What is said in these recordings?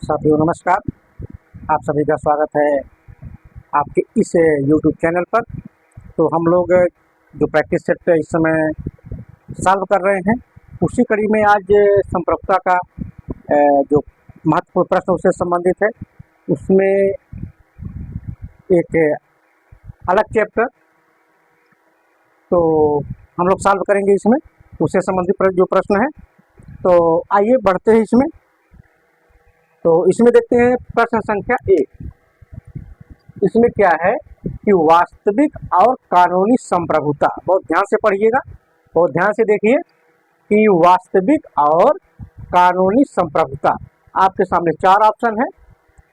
साथियों नमस्कार। आप सभी का स्वागत है आपके इस YouTube चैनल पर। तो हम लोग जो प्रैक्टिस सेट इस समय सॉल्व कर रहे हैं, उसी कड़ी में आज संप्रभुता का जो महत्वपूर्ण प्रश्न उससे संबंधित है, उसमें एक अलग चैप्टर तो हम लोग सॉल्व करेंगे। इसमें उससे संबंधित जो प्रश्न है, तो आइए बढ़ते हैं इसमें। तो इसमें देखते हैं प्रश्न संख्या 1। इसमें क्या है कि वास्तविक और कानूनी संप्रभुता, बहुत ध्यान से पढ़िएगा, बहुत ध्यान से देखिए कि वास्तविक और कानूनी संप्रभुता। आपके सामने 4 ऑप्शन है।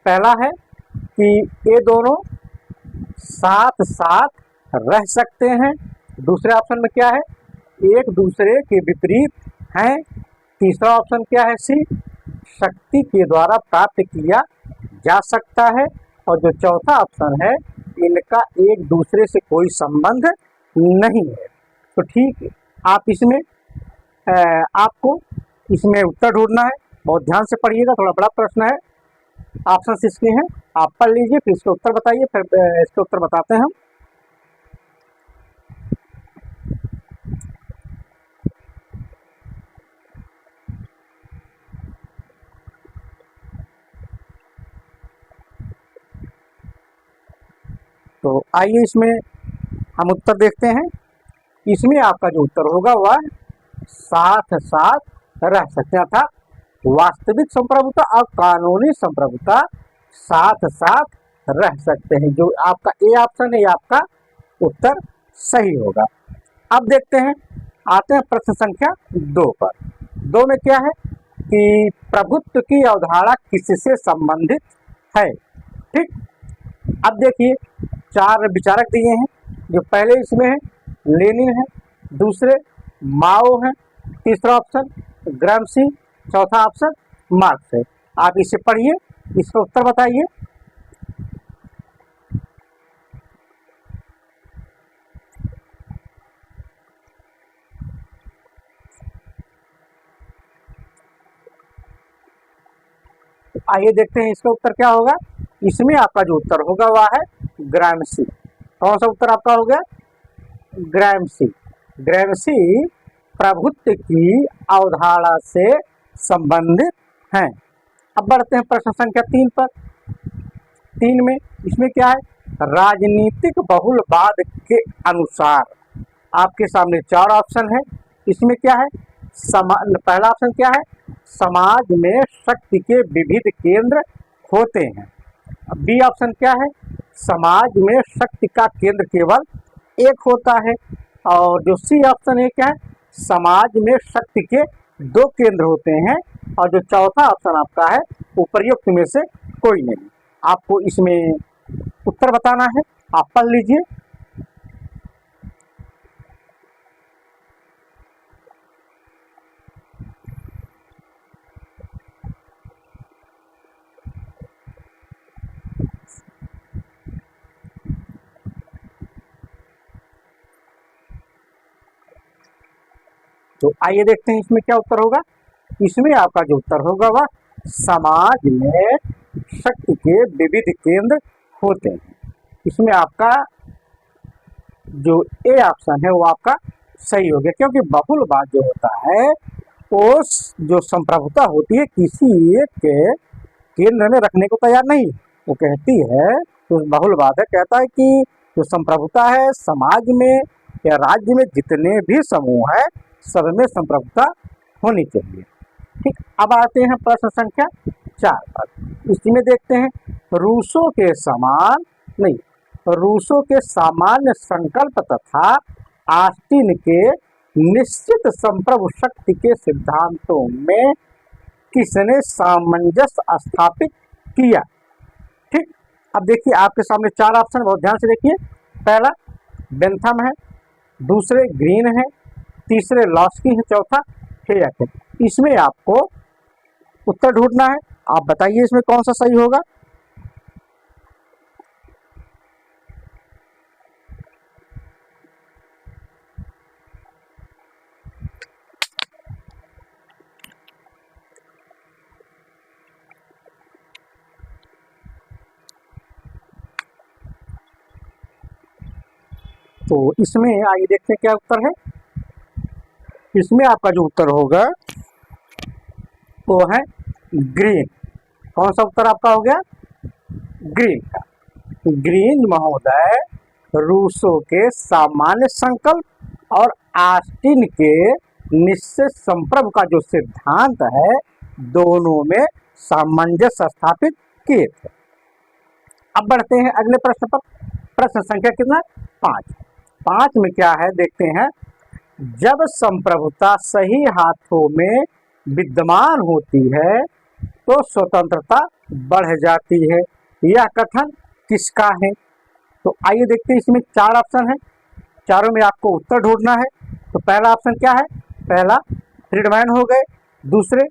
पहला है कि ये दोनों साथ साथ रह सकते हैं। दूसरे ऑप्शन में क्या है, एक दूसरे के विपरीत हैं। तीसरा ऑप्शन क्या है, सी, शक्ति के द्वारा प्राप्त किया जा सकता है। और जो चौथा ऑप्शन है, इनका एक दूसरे से कोई संबंध नहीं है। तो ठीक, आप इसमें आपको इसमें उत्तर ढूंढना है। बहुत ध्यान से पढ़िएगा, थोड़ा बड़ा प्रश्न है। ऑप्शन इसके हैं, आप पढ़ लीजिए, फिर इसका उत्तर बताइए, फिर इसका उत्तर बताते हैं हम। तो आइए इसमें हम उत्तर देखते हैं। इसमें आपका जो उत्तर होगा वह साथ साथ रह सकते हैं, अर्थात वास्तविक संप्रभुता और कानूनी संप्रभुता साथ साथ रह सकते हैं। जो आपका ए ऑप्शन है, ये आपका उत्तर सही होगा। अब देखते हैं, आते हैं प्रश्न संख्या 2 पर। 2 में क्या है कि प्रभुत्व की अवधारणा किससे संबंधित है। ठीक, अब देखिए 4 विचारक दिए हैं। जो पहले इसमें है लेनिन है, दूसरे माओ है, तीसरा ऑप्शन ग्राम्सी, चौथा ऑप्शन मार्क्स है। आप इसे पढ़िए, इसका उत्तर बताइए। तो आइए देखते हैं इसका उत्तर क्या होगा। इसमें आपका जो उत्तर होगा वह है ग्राम्सी। कौन सा उत्तर आपका हो गया, ग्राम्सी। ग्राम्सी प्रभुत्व की अवधारणा से संबंधित हैं। अब बढ़ते हैं प्रश्न संख्या 3 पर। 3 में इसमें क्या है, राजनीतिक बहुलवाद के अनुसार आपके सामने 4 ऑप्शन है। इसमें क्या है, पहला ऑप्शन क्या है, समाज में शक्ति के विविध केंद्र होते हैं। बी ऑप्शन क्या है, समाज में शक्ति का केंद्र केवल एक होता है। और जो सी ऑप्शन है क्या है, समाज में शक्ति के 2 केंद्र होते हैं। और जो चौथा ऑप्शन आपका है, उपर्युक्त में से कोई नहीं। आपको इसमें उत्तर बताना है, आप पढ़ लीजिए। तो आइए देखते हैं इसमें क्या उत्तर होगा। इसमें आपका जो उत्तर होगा वह समाज में शक्ति के विविध केंद्र होते हैं। इसमें आपका जो ए ऑप्शन है वो आपका सही हो गया, क्योंकि बहुलवाद जो होता है वो जो संप्रभुता होती है किसी एक के केंद्र में रखने को तैयार नहीं। वो कहती है, तो बहुलवाद है कहता है कि जो संप्रभुता है समाज में या राज्य में जितने भी समूह है सब में संप्रभुता होनी चाहिए। ठीक, अब आते हैं प्रश्न संख्या 4 पर। इसमें देखते हैं रूसों के समान नहीं, रूसों के सामान्य संकल्प तथा आस्टीन के निश्चित संप्रभु शक्ति के सिद्धांतों में किसने सामंजस्य स्थापित किया। ठीक, अब देखिए आपके सामने 4 ऑप्शन, बहुत ध्यान से देखिए। पहला बेंथम है, दूसरे ग्रीन है, तीसरे लॉस्की है, चौथा हेयक है। इसमें आपको उत्तर ढूंढना है। आप बताइए इसमें कौन सा सही होगा। तो इसमें आइए देखते हैं क्या उत्तर है। इसमें आपका जो उत्तर होगा वो है ग्रीन। कौन सा उत्तर आपका हो गया? ग्रीन का। ग्रीन महोदय रूसो के सामान्य संकल्प और ऑस्टिन के निश्चित संप्रभु का जो सिद्धांत है दोनों में सामंजस्य स्थापित किए थे। अब बढ़ते हैं अगले प्रश्न पर। प्रश्न संख्या कितना? 5। 5 में क्या है देखते हैं। जब संप्रभुता सही हाथों में विद्यमान होती है तो स्वतंत्रता बढ़ जाती है। यह कथन किसका है? तो आइए देखते हैं। इसमें 4 ऑप्शन है, चारों में आपको उत्तर ढूंढना है। तो पहला ऑप्शन क्या है? पहला फ्रीडमैन हो गए, दूसरे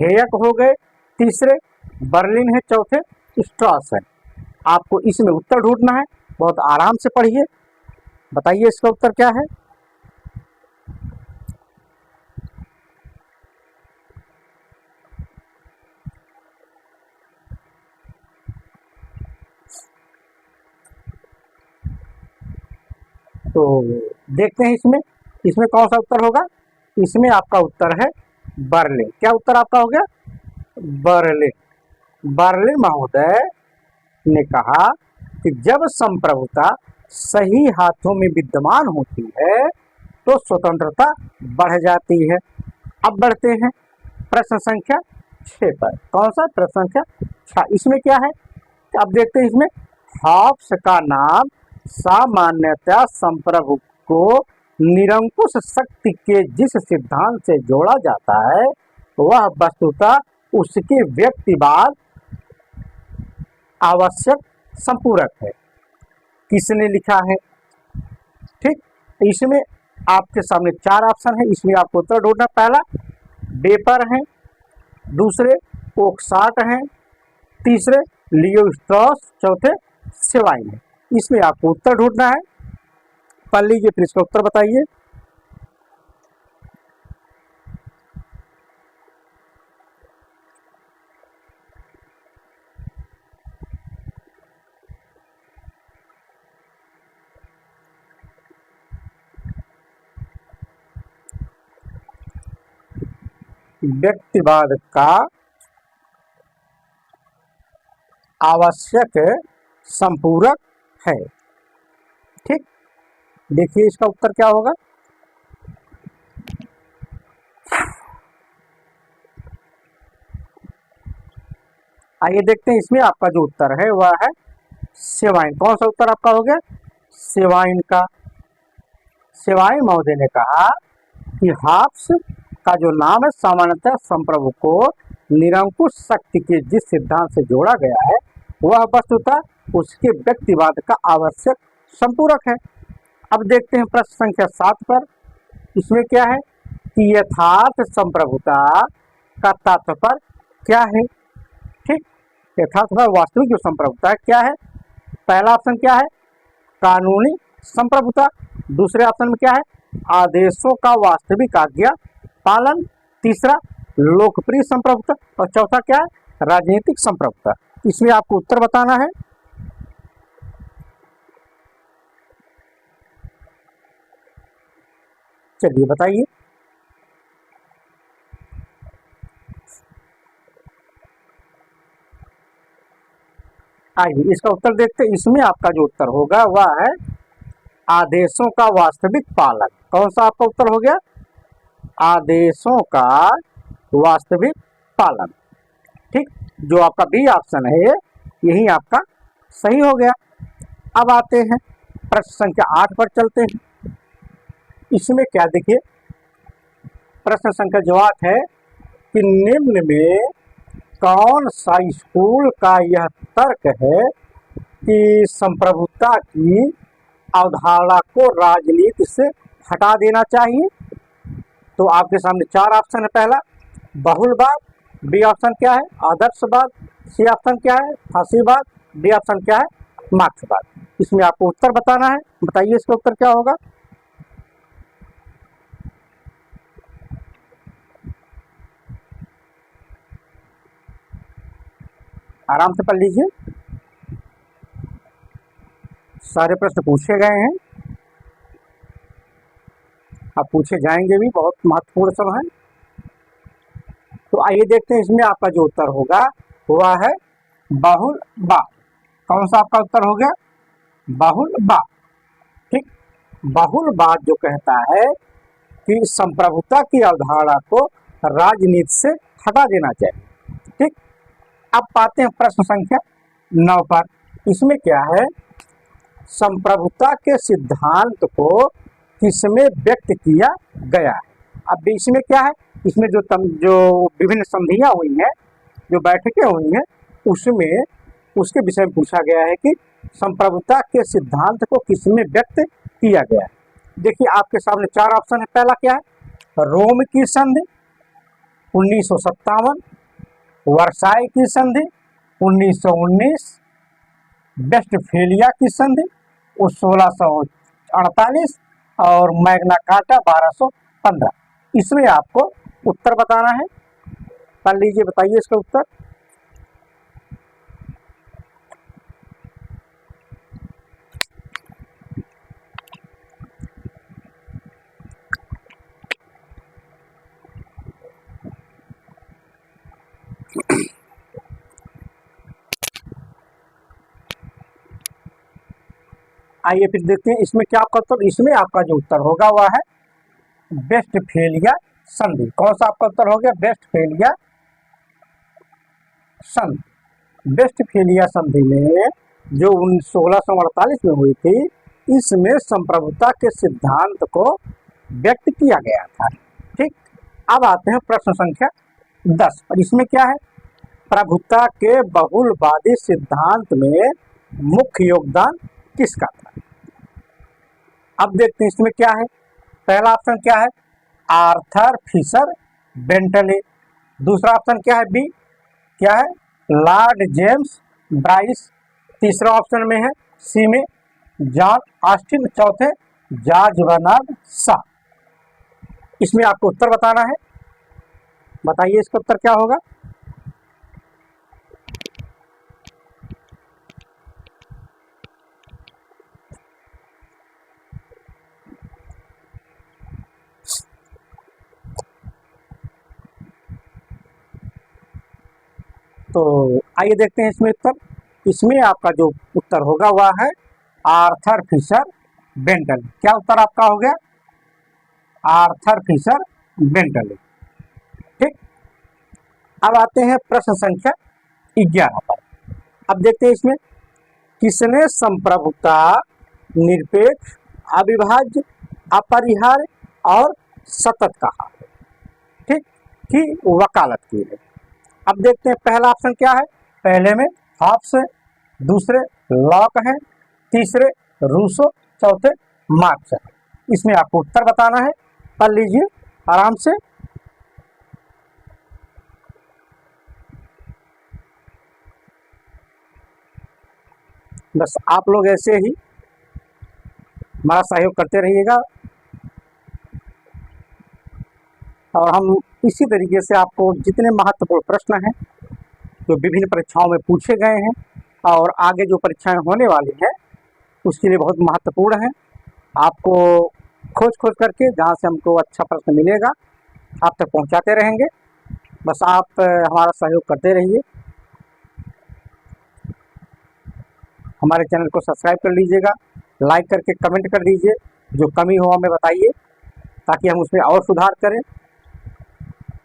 हेयक हो गए, तीसरे बर्लिन है, चौथे स्ट्रॉस है। आपको इसमें उत्तर ढूंढना है। बहुत आराम से पढ़िए, बताइए इसका उत्तर क्या है। तो देखते हैं इसमें इसमें कौन सा उत्तर होगा। इसमें आपका उत्तर है बर्लिन। क्या उत्तर आपका हो गया? बर्लिन। बर्लिन महोदय ने कहा कि जब संप्रभुता सही हाथों में विद्यमान होती है तो स्वतंत्रता बढ़ जाती है। अब बढ़ते हैं प्रश्न संख्या 6 पर। कौन सा? प्रश्न संख्या 6। इसमें क्या है? अब देखते हैं। इसमें हॉब्स का नाम सामान्यतः संप्रभु को निरंकुश शक्ति के जिस सिद्धांत से जोड़ा जाता है वह वस्तुतः उसके व्यक्तिवाद आवश्यक संपूरक है। किसने लिखा है? ठीक, इसमें आपके सामने 4 ऑप्शन है। इसमें आपको उत्तर ढूंढना। पहला बेपर है, दूसरे ओक्साट हैं, तीसरे लियो स्ट्रॉस, चौथे सेवाइन है। इसमें आपको उत्तर ढूंढना है। पढ़ लीजिए फिर इसका उत्तर बताइए। व्यक्तिवाद का आवश्यक संपूरक है। ठीक, देखिए इसका उत्तर क्या होगा। आइए देखते हैं। इसमें आपका जो उत्तर है वह है सेवाइन। कौन सा उत्तर आपका हो गया? सेवाइन का। सेवाइन महोदय ने कहा कि हॉब्स का जो नाम है सामान्यतः संप्रभु को निरंकुश शक्ति के जिस सिद्धांत से जोड़ा गया है वह वस्तुतः उसके व्यक्तिवाद का आवश्यक संपूरक है। अब देखते हैं प्रश्न संख्या 7 पर। इसमें क्या है कि यथार्थ संप्रभुता का तात्पर्य क्या है? ठीक, यथार्थ वास्तविक जो संप्रभुता है क्या है? पहला ऑप्शन क्या है? कानूनी संप्रभुता। दूसरे ऑप्शन में क्या है? आदेशों का वास्तविक आज्ञा पालन। तीसरा लोकप्रिय संप्रभुता और चौथा क्या है? राजनीतिक संप्रभुता। इसमें आपको उत्तर बताना है। चलिए बताइए। आइए इसका उत्तर देखते हैं। इसमें आपका जो उत्तर होगा वह है आदेशों का वास्तविक पालन। कौन सा आपका उत्तर हो गया? आदेशों का वास्तविक पालन। ठीक, जो आपका बी ऑप्शन है यही आपका सही हो गया। अब आते हैं प्रश्न संख्या 8 पर चलते हैं। इसमें क्या देखिए, प्रश्न संख्या जो 8 है कि निम्न में कौन सा स्कूल का यह तर्क है कि संप्रभुता की अवधारणा को राजनीति से हटा देना चाहिए? तो आपके सामने 4 ऑप्शन है। पहला बहुलवाद, बी ऑप्शन क्या है? आदर्शवाद, सी ऑप्शन क्या है? फासीवाद, डी ऑप्शन क्या है? मार्क्सवाद। इसमें आपको उत्तर बताना है। बताइए इसका उत्तर क्या होगा। आराम से पढ़ लीजिए, सारे प्रश्न पूछे गए हैं। अब पूछे जाएंगे भी, बहुत महत्वपूर्ण सब है। तो आइए देखते हैं इसमें आपका जो उत्तर होगा वह है बहुल बा। कौन सा आपका उत्तर हो गया? बहुल बा। ठीक, बहुल बात जो कहता है कि संप्रभुता की अवधारणा को राजनीति से हटा देना चाहिए। ठीक, अब पाते हैं प्रश्न संख्या 9 पर। इसमें क्या है? संप्रभुता के सिद्धांत को किसमें व्यक्त किया गया है? अब इसमें क्या है? इसमें जो विभिन्न संधियां हुई हैं, जो बैठकें हुई हैं, उसमें उसके विषय में पूछा गया है कि संप्रभुता के सिद्धांत को किसमें व्यक्त किया गया है। देखिए आपके सामने 4 ऑप्शन है। पहला क्या है? रोम की संधि 1957, वर्साई की संधि 1919, वेस्टफेलिया की संधि 1648 और मैग्ना कार्टा 1215। इसमें आपको उत्तर बताना है। कर लीजिए, बताइए इसका उत्तर। आइए फिर देखते हैं इसमें क्या आपका उत्तर। इसमें आपका जो उत्तर होगा वह है वेस्टफेलिया संधि। कौन सा आपका उत्तर हो गया? वेस्टफेलिया संधि। वेस्टफेलिया संधि में जो 1648 में हुई थी, इसमें संप्रभुता के सिद्धांत को व्यक्त किया गया था। ठीक, अब आते हैं प्रश्न संख्या 10 पर। इसमें क्या है? प्रभुता के बहुलवादी सिद्धांत में मुख्य योगदान किसका था? अब देखते हैं इसमें क्या है। पहला ऑप्शन क्या है? Arthur Fisher Bentley. दूसरा ऑप्शन क्या है? बी क्या है? Lord James Bryce. तीसरा ऑप्शन में है सी में जॉन ऑस्टिन। चौथे जॉर्ज बर्नार्ड शॉ। इसमें आपको उत्तर बताना है। बताइए इसका उत्तर क्या होगा? तो आइए देखते हैं इसमें उत्तर। इसमें आपका जो उत्तर होगा वह है आर्थर फिशर बेंटले। क्या उत्तर आपका हो गया? Arthur Fisher Bentley. ठीक, अब आते हैं प्रश्न संख्या 11 पर। अब देखते हैं इसमें किसने संप्रभुता, निरपेक्ष, अविभाज्य, अपरिहार्य और सतत कहा, ठीक, की वकालत की है। अब देखते हैं पहला ऑप्शन क्या है। पहले में हॉब्स है, दूसरे लॉक है, तीसरे रूसो, चौथे मार्क्स है। इसमें आपको उत्तर बताना है। पढ़ लीजिए आराम से। बस आप लोग ऐसे ही हमारा सहयोग करते रहिएगा और हम इसी तरीके से आपको जितने महत्वपूर्ण प्रश्न हैं जो विभिन्न परीक्षाओं में पूछे गए हैं और आगे जो परीक्षाएं होने वाली हैं उसके लिए बहुत महत्वपूर्ण है, आपको खोज करके जहाँ से हमको अच्छा प्रश्न मिलेगा आप तक पहुँचाते रहेंगे। बस आप हमारा सहयोग करते रहिए। हमारे चैनल को सब्सक्राइब कर लीजिएगा, लाइक करके कमेंट कर दीजिए, जो कमी हो हमें बताइए ताकि हम उसमें और सुधार करें।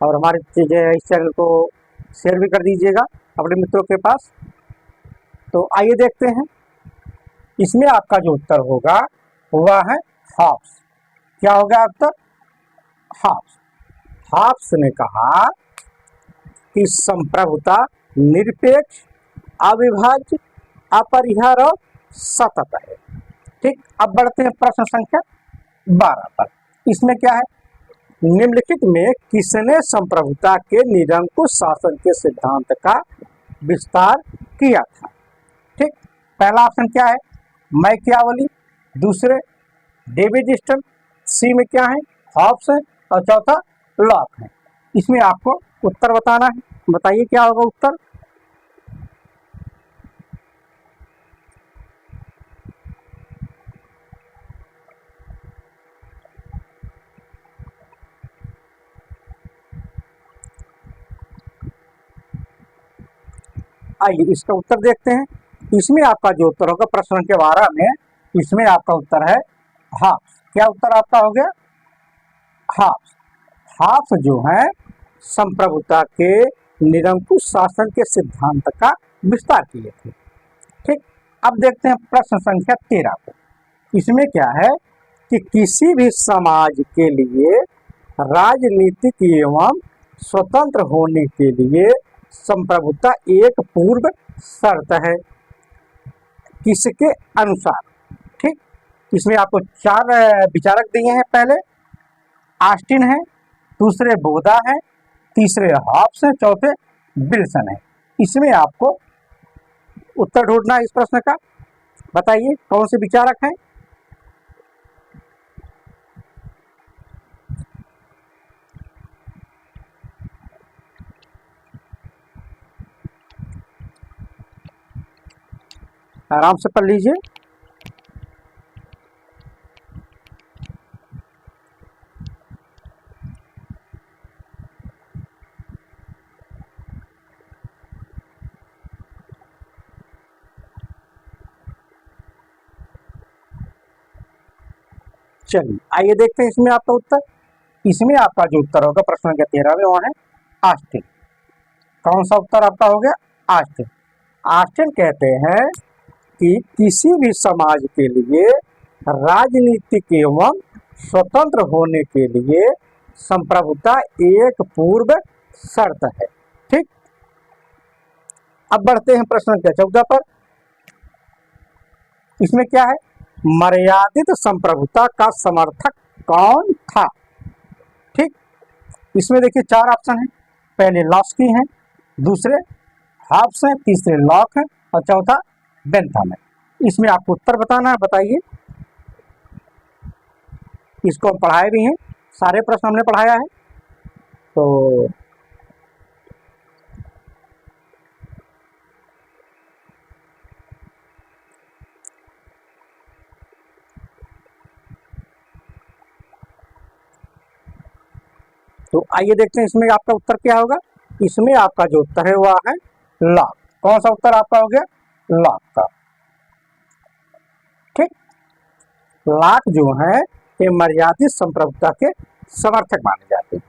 और हमारे इस चैनल को शेयर भी कर दीजिएगा अपने मित्रों के पास। तो आइए देखते हैं इसमें आपका जो उत्तर होगा वह है हॉब्स। क्या होगा उत्तर? हॉब्स। हॉब्स ने कहा कि संप्रभुता निरपेक्ष, अविभाज्य, अपरिहार्य और सतत है। ठीक, अब बढ़ते हैं प्रश्न संख्या 12 पर। इसमें क्या है? निम्नलिखित में किसने संप्रभुता के निरंकुश शासन के सिद्धांत का विस्तार किया था? ठीक, पहला ऑप्शन क्या है? मैकियावली, दूसरे डेविड स्टन, सी में क्या है? हॉब्स है और चौथा लॉक है। इसमें आपको उत्तर बताना है। बताइए क्या होगा उत्तर? आइए इसका उत्तर देखते हैं। इसमें आपका जो उत्तर होगा प्रश्न के 12 में, इसमें आपका उत्तर है हाफ्स। क्या उत्तर आपका हो गया? हाफ्स। हाफ्स जो है संप्रभुता के निरंकुश शासन के सिद्धांत का विस्तार किए थे। ठीक, अब देखते हैं प्रश्न संख्या 13 को। इसमें क्या है कि किसी भी समाज के लिए राजनीतिक एवं स्वतंत्र होने के लिए संप्रभुता एक पूर्व शर्त है। किसके अनुसार? ठीक, इसमें आपको 4 विचारक दिए हैं। पहले ऑस्टिन है, दूसरे बोधा है, तीसरे हॉब्स है, चौथे विल्सन है। इसमें आपको उत्तर ढूंढना है इस प्रश्न का। बताइए कौन से विचारक हैं? आराम से पढ़ लीजिए। चलिए आइए देखते हैं इसमें आपका उत्तर। इसमें आपका जो उत्तर होगा प्रश्न के 13 में वो है ऑस्टिन। कौन सा उत्तर आपका हो गया? ऑस्टिन। ऑस्टिन कहते हैं कि किसी भी समाज के लिए राजनीतिक एवं स्वतंत्र होने के लिए संप्रभुता एक पूर्व शर्त है। ठीक, अब बढ़ते हैं प्रश्न के 14 पर। इसमें क्या है? मर्यादित संप्रभुता का समर्थक कौन था? ठीक, इसमें देखिए 4 ऑप्शन है। पहले लॉस्की है, दूसरे हॉब्स है, तीसरे लॉक है और चौथा बेंथम है। इसमें आपको उत्तर बताना है। बताइए। इसको हम पढ़ाए भी हैं, सारे प्रश्न हमने पढ़ाया है। तो आइए देखते हैं इसमें आपका उत्तर क्या होगा। इसमें आपका जो उत्तर है वह है लॉक। कौन सा उत्तर आपका हो गया? लॉक का। ठीक, लॉक जो है ये मर्यादित संप्रभुता के समर्थक माने जाते हैं।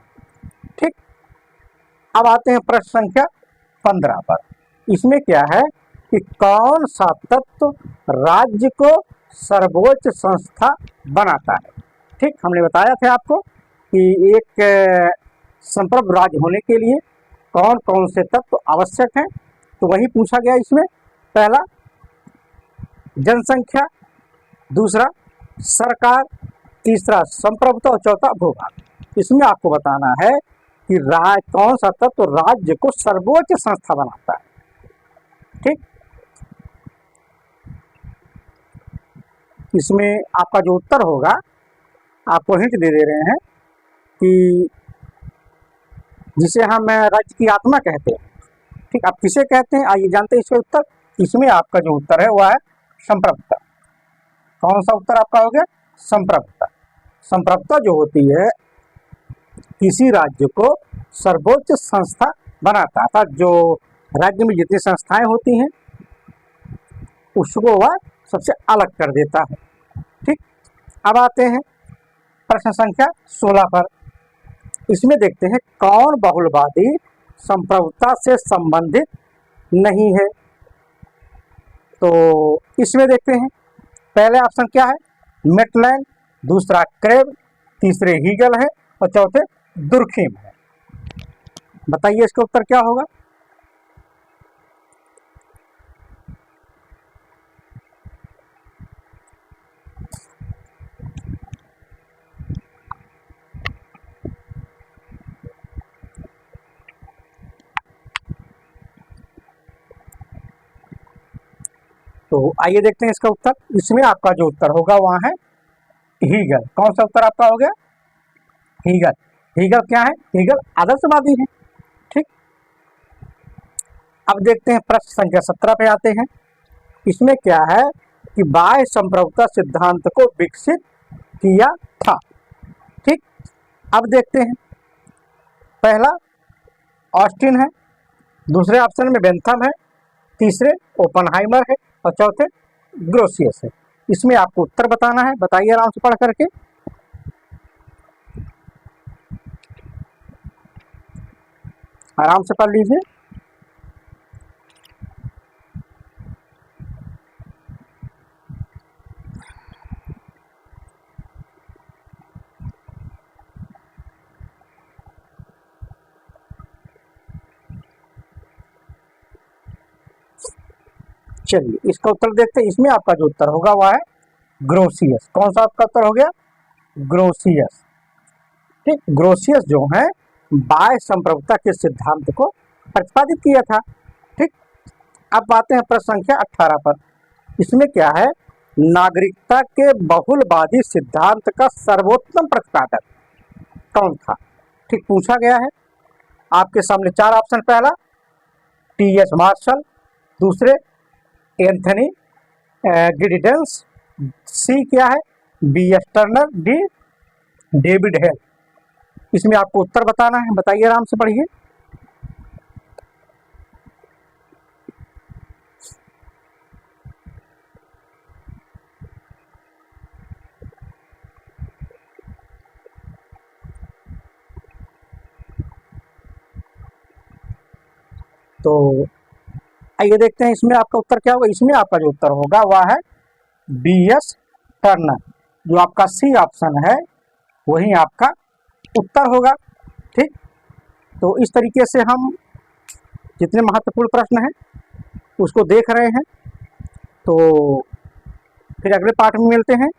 ठीक, अब आते हैं प्रश्न संख्या 15 पर। इसमें क्या है कि कौन सा तत्व राज्य को सर्वोच्च संस्था बनाता है? ठीक, हमने बताया था आपको कि एक संप्रभु राज्य होने के लिए कौन कौन से तत्व आवश्यक हैं, तो वही पूछा गया इसमें। पहला जनसंख्या, दूसरा सरकार, तीसरा संप्रभुता और चौथा भूभाग। इसमें आपको बताना है कि कौन सा तत्व राज्य को सर्वोच्च संस्था बनाता है। ठीक, इसमें आपका जो उत्तर होगा, आपको हिंट दे दे रहे हैं कि जिसे हम राज्य की आत्मा कहते हैं। ठीक, आप किसे कहते हैं आइए जानते हैं इसका उत्तर। इसमें आपका जो उत्तर है वह है संप्रभुता। कौन सा उत्तर आपका हो गया? संप्रभुता। संप्रभुता जो होती है किसी राज्य को सर्वोच्च संस्था बनाता था। जो राज्य में जितनी संस्थाएं होती हैं उसको वह सबसे अलग कर देता है। ठीक, अब आते हैं प्रश्न संख्या 16 पर। इसमें देखते हैं कौन बहुलवादी संप्रभुता से संबंधित नहीं है। तो इसमें देखते हैं पहले ऑप्शन क्या है? मेटलैंड, दूसरा क्रेब, तीसरे हीगल है और चौथे दुर्खिम है। बताइए इसका उत्तर क्या होगा? तो आइए देखते हैं इसका उत्तर। इसमें आपका जो उत्तर होगा वहाँ है हीगल। कौन सा उत्तर आपका हो गया? हीगल। हीगल क्या है? हीगल आदर्शवादी है। ठीक, अब देखते हैं प्रश्न संख्या 17 पे आते हैं। इसमें क्या है कि बाह्य संप्रभुता सिद्धांत को विकसित किया था। ठीक, अब देखते हैं पहला ऑस्टिन है, दूसरे ऑप्शन में बेंथम है, तीसरे ओपनहाइमर है और चौथे ग्रोसियस है। इसमें आपको उत्तर बताना है, बताइए आराम से पढ़ करके। आराम से पढ़ लीजिए। चलिए इसका उत्तर देखते हैं। इसमें आपका जो उत्तर होगा वह है ग्रोसियस। कौन सा आपका उत्तर हो गया? ग्रोसियस। ठीक, ग्रोसियस जो है बाह्य संप्रभुता के सिद्धांत को प्रतिपादित किया था। ठीक, अब आते हैं प्रश्न संख्या 18 पर। इसमें क्या है? नागरिकता के बहुलवादी सिद्धांत का सर्वोत्तम प्रतिपादक कौन था? ठीक, पूछा गया है। आपके सामने चार ऑप्शन। पहला टी.एस. मार्शल, दूसरे एंथनी गिडिडेंस, सी क्या है BS. Turner, D David Held. इसमें आपको उत्तर बताना है, बताइए आराम से पढ़िए। तो आइए देखते हैं इसमें आपका उत्तर क्या होगा। इसमें आपका जो उत्तर होगा वह है बी.एस. टर्नर। जो आपका सी ऑप्शन है वही आपका उत्तर होगा। ठीक, तो इस तरीके से हम जितने महत्वपूर्ण प्रश्न हैं उसको देख रहे हैं। तो फिर अगले पार्ट में मिलते हैं।